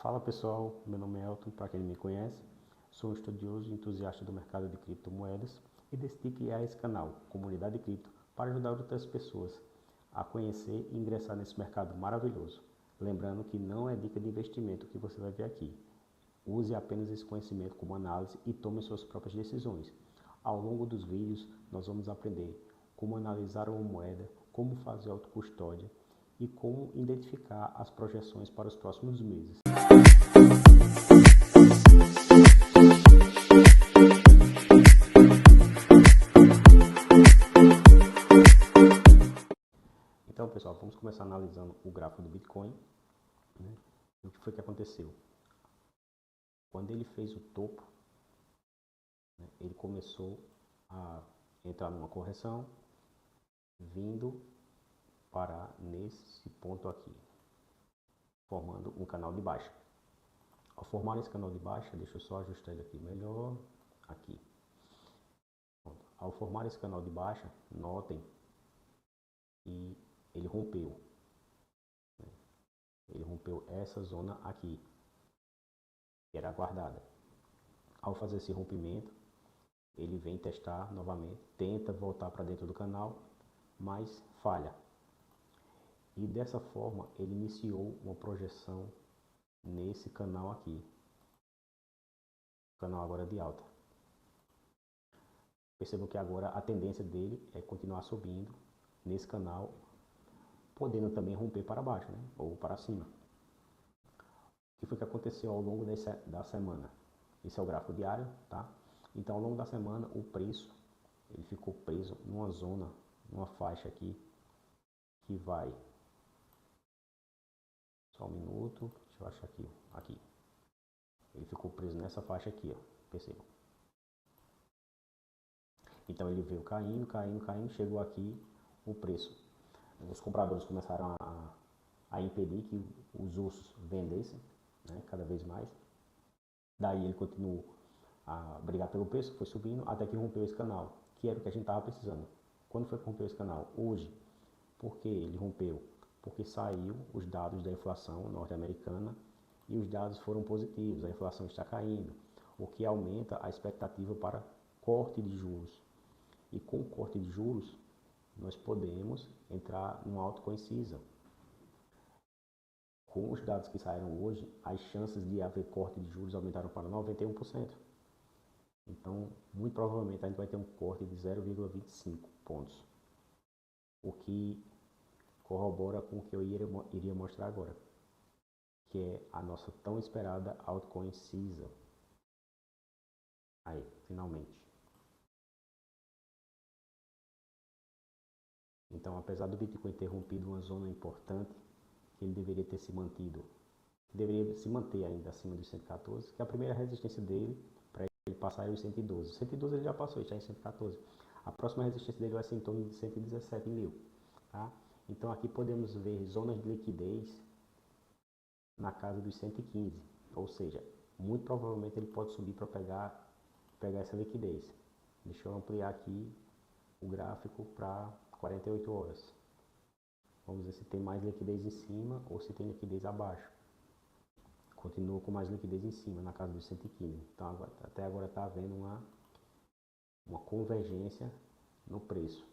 Fala pessoal, meu nome é Elton, para quem não me conhece, sou um estudioso e entusiasta do mercado de criptomoedas e decidi criar esse canal, Comunidade Cripto, para ajudar outras pessoas a conhecer e ingressar nesse mercado maravilhoso. Lembrando que não é dica de investimento que você vai ver aqui. Use apenas esse conhecimento como análise e tome suas próprias decisões. Ao longo dos vídeos, nós vamos aprender como analisar uma moeda, como fazer autocustódia e como identificar as projeções para os próximos meses. Então, pessoal, vamos começar analisando o gráfico do Bitcoin. O que foi que aconteceu? Quando ele fez o topo, ele começou a entrar numa correção, vindo parar nesse ponto aqui, formando um canal de baixa. Ao formar esse canal de baixa, deixa eu só ajustar ele aqui melhor, aqui. Pronto. Ao formar esse canal de baixa, notem que ele rompeu. Ele rompeu essa zona aqui, que era aguardada. Ao fazer esse rompimento, ele vem testar novamente, tenta voltar para dentro do canal, mas falha. E dessa forma, ele iniciou uma projeção nesse canal aqui. Canal agora de alta. Percebam que agora a tendência dele é continuar subindo nesse canal, podendo também romper para baixo, né? Ou para cima. O que foi que aconteceu ao longo da semana? Esse é o gráfico diário, tá? Então, ao longo da semana, o preço ele ficou preso numa zona, numa faixa aqui, que vai... Só um minuto, deixa eu achar aqui, aqui. Ele ficou preso nessa faixa aqui, ó, percebam. Então ele veio caindo, caindo, caindo, chegou aqui o preço. Os compradores começaram a impedir que os ursos vendessem, né, cada vez mais. Daí ele continuou a brigar pelo preço, foi subindo, até que rompeu esse canal, que era o que a gente estava precisando. Quando foi que rompeu esse canal? Hoje. Por que ele rompeu? Porque saiu os dados da inflação norte-americana e os dados foram positivos, a inflação está caindo, o que aumenta a expectativa para corte de juros. E com o corte de juros, nós podemos entrar numa altcoin cinza. Com os dados que saíram hoje, as chances de haver corte de juros aumentaram para 91%. Então, muito provavelmente a gente vai ter um corte de 0,25 pontos. O que corrobora com o que eu iria mostrar agora, que é a nossa tão esperada altcoin cinza. Aí, finalmente. Então, apesar do Bitcoin ter rompido uma zona importante, que ele deveria ter se mantido, deveria se manter ainda acima dos 114, que a primeira resistência dele, para ele passar, é os 112. 112 ele já passou, está em 114. A próxima resistência dele vai ser em torno de 117 mil. Tá? Então, aqui podemos ver zonas de liquidez na casa dos 115, ou seja, muito provavelmente ele pode subir para pegar essa liquidez. Deixa eu ampliar aqui o gráfico para 48 horas. Vamos ver se tem mais liquidez em cima ou se tem liquidez abaixo. Continua com mais liquidez em cima, na casa dos 115. Então até agora está havendo uma convergência no preço.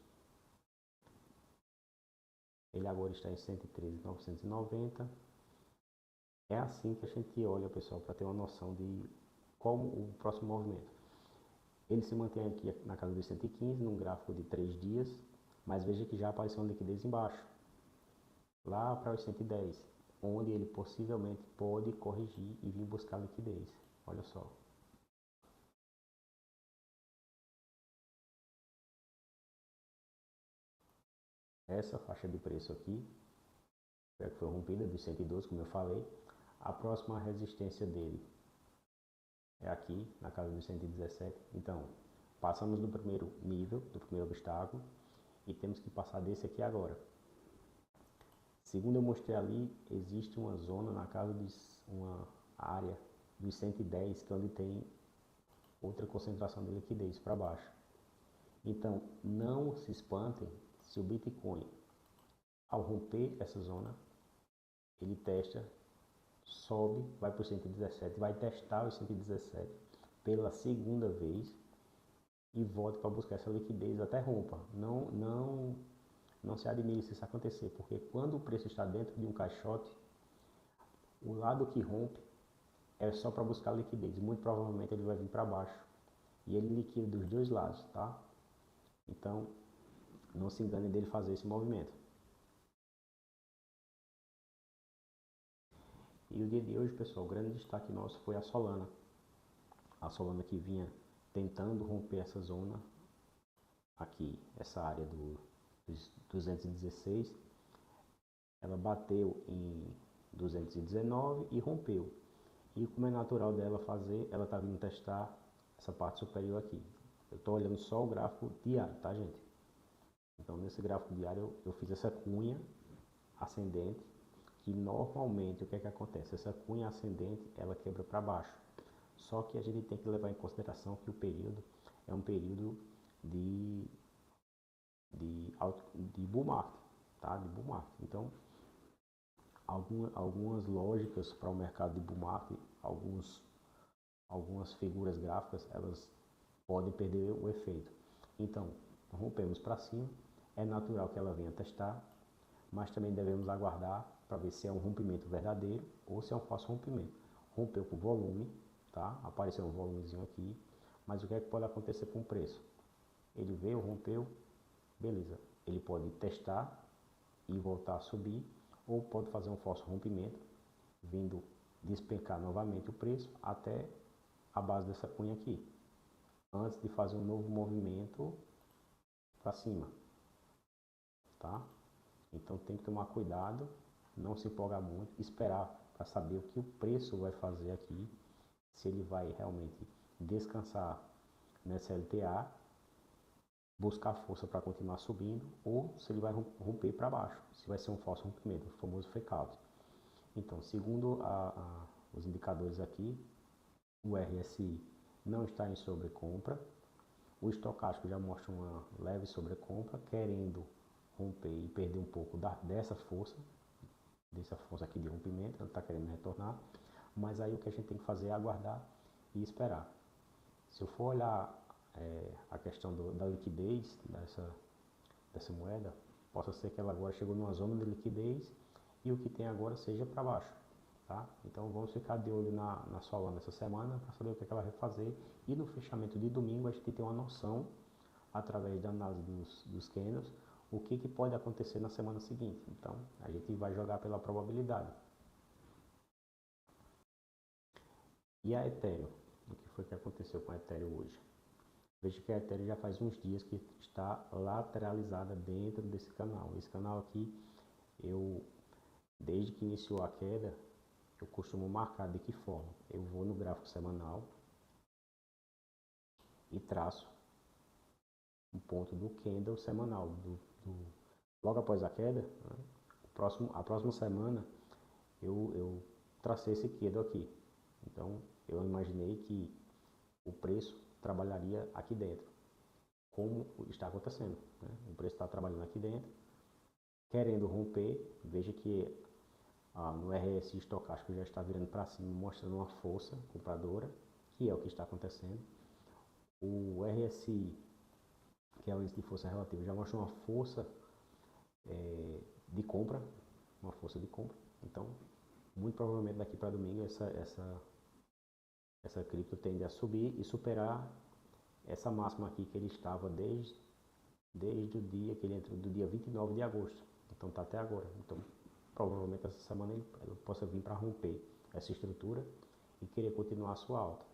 Ele agora está em 113.990. É assim que a gente olha, pessoal, para ter uma noção de como o próximo movimento. Ele se mantém aqui na casa dos 115, num gráfico de 3 dias, mas veja que já apareceu uma liquidez embaixo, lá para os 110, onde ele possivelmente pode corrigir e vir buscar liquidez. Olha só. Essa faixa de preço aqui, que foi rompida dos 112, como eu falei, a próxima resistência dele é aqui, na casa dos 117. Então, passamos do primeiro nível, do primeiro obstáculo, e temos que passar desse aqui agora. Segundo eu mostrei ali, existe uma zona na casa de uma área dos 110, que é onde tem outra concentração de liquidez para baixo. Então, não se espantem se o Bitcoin, ao romper essa zona, ele testa sobe, vai para o 117, vai testar o 117 pela segunda vez e volte para buscar essa liquidez até rompa. Não se admire se isso acontecer, porque quando o preço está dentro de um caixote, o lado que rompe é só para buscar liquidez. Muito provavelmente ele vai vir para baixo e ele liquida dos dois lados, tá? Então, não se engane dele fazer esse movimento. E o dia de hoje, pessoal, o grande destaque nosso foi a Solana. A Solana que vinha tentando romper essa zona aqui, essa área dos 216, ela bateu em 219 e rompeu. E como é natural dela fazer, ela está vindo testar essa parte superior aqui. Eu estou olhando só o gráfico diário, tá, gente? Então, nesse gráfico diário, eu fiz essa cunha ascendente, que normalmente, o que é que acontece? Essa cunha ascendente, ela quebra para baixo. Só que a gente tem que levar em consideração que o período é um período de bull market, tá? De bull market. Então, algumas lógicas para o mercado de bull market, algumas figuras gráficas, elas podem perder o efeito. Então, rompemos para cima, é natural que ela venha testar, mas também devemos aguardar para ver se é um rompimento verdadeiro ou se é um falso rompimento. Rompeu por volume, tá? Apareceu um volumezinho aqui, mas o que é que pode acontecer com o preço? Ele veio, rompeu, beleza. Ele pode testar e voltar a subir, ou pode fazer um falso rompimento, vindo despencar novamente o preço até a base dessa cunha aqui, antes de fazer um novo movimento para cima, tá? Então tem que tomar cuidado, não se empolgar muito, esperar para saber o que o preço vai fazer aqui, se ele vai realmente descansar nessa LTA, buscar força para continuar subindo, ou se ele vai romper para baixo, se vai ser um falso rompimento, o famoso fake out. Então, segundo os indicadores aqui, o RSI não está em sobrecompra, o estocástico já mostra uma leve sobrecompra, querendo romper e perder um pouco dessa força aqui de rompimento, ele está querendo retornar, mas aí o que a gente tem que fazer é aguardar e esperar. Se eu for olhar a questão da liquidez dessa moeda, possa ser que ela agora chegou numa zona de liquidez e o que tem agora seja para baixo, tá? Então vamos ficar de olho na Solana essa semana para saber o que ela vai fazer, e no fechamento de domingo a gente tem uma noção, através da análise dos candles, o que pode acontecer na semana seguinte. Então a gente vai jogar pela probabilidade. E a Ethereum? O que foi que aconteceu com a Ethereum hoje? Veja que a Ethereum já faz uns dias que está lateralizada dentro desse canal. Esse canal aqui, desde que iniciou a queda, eu costumo marcar de que forma? Eu vou no gráfico semanal e traço um ponto do candle semanal. Logo após a queda, né, a próxima semana, eu tracei esse candle aqui. Então, eu imaginei que o preço trabalharia aqui dentro, como está acontecendo, né? O preço está trabalhando aqui dentro, querendo romper. Veja que no RSI estocástico já está virando para cima, mostrando uma força compradora, que é o que está acontecendo. O RSI, que é o índice de força relativa, já mostrou uma força de compra, Então, muito provavelmente daqui para domingo essa cripto tende a subir e superar essa máxima aqui que ele estava desde o dia que ele entrou, do dia 29 de agosto. Então está até agora. Então provavelmente essa semana ele possa vir para romper essa estrutura e querer continuar a sua alta.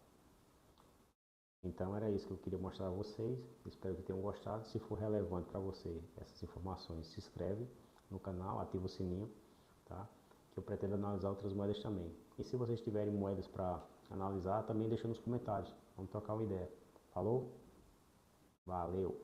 Então era isso que eu queria mostrar a vocês. Espero que tenham gostado. Se for relevante para você essas informações, se inscreve no canal, ativa o sininho, tá? Que eu pretendo analisar outras moedas também. E se vocês tiverem moedas para analisar, também deixa nos comentários. Vamos trocar uma ideia. Falou? Valeu!